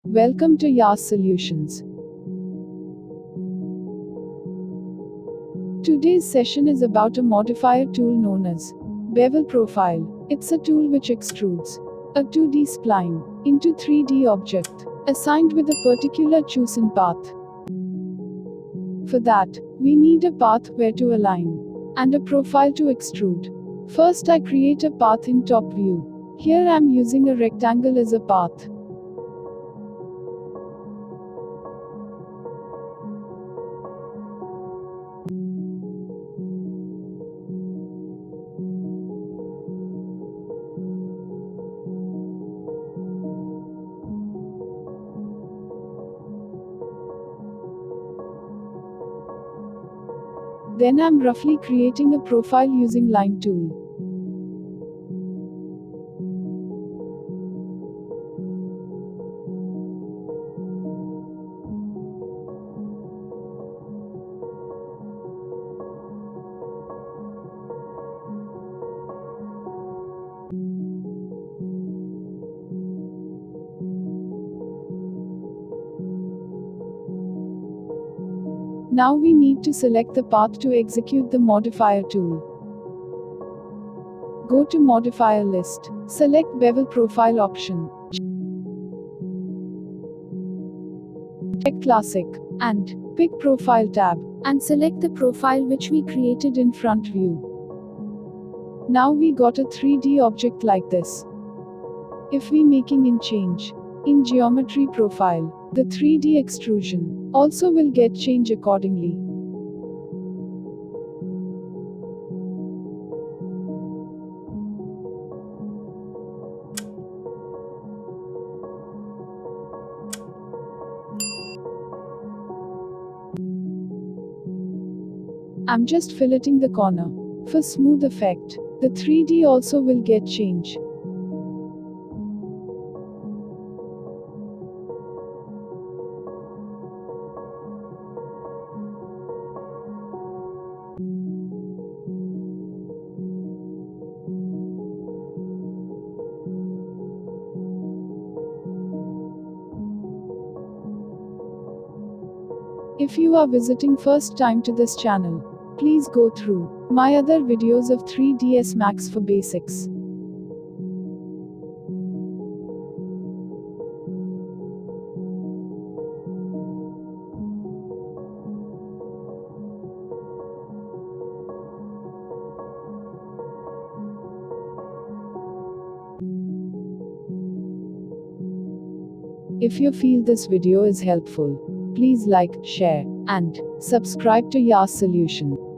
Welcome to Yaas Solutions. Today's session is about a modifier tool known as Bevel Profile. It's a tool which extrudes a 2D spline into 3D object assigned with a particular chosen path. For that, we need a path where to align and a profile to extrude. First, I create a path in top view. Here I'm using a rectangle as a path. Then I'm roughly creating a profile using line tool. Now we need to select the path to execute the modifier tool. Go to Modifier list, select Bevel Profile option. Check Classic, and pick Profile tab, and select the profile which we created in front view. Now we got a 3D object like this. If we making in change in geometry profile, the 3D extrusion also will get change accordingly. I'm just filleting the corner. For smooth effect, the 3D also will get change. If you are visiting first time to this channel, please go through my other videos of 3ds Max for basics. If you feel this video is helpful, please like, share, and subscribe to Yaas Solution.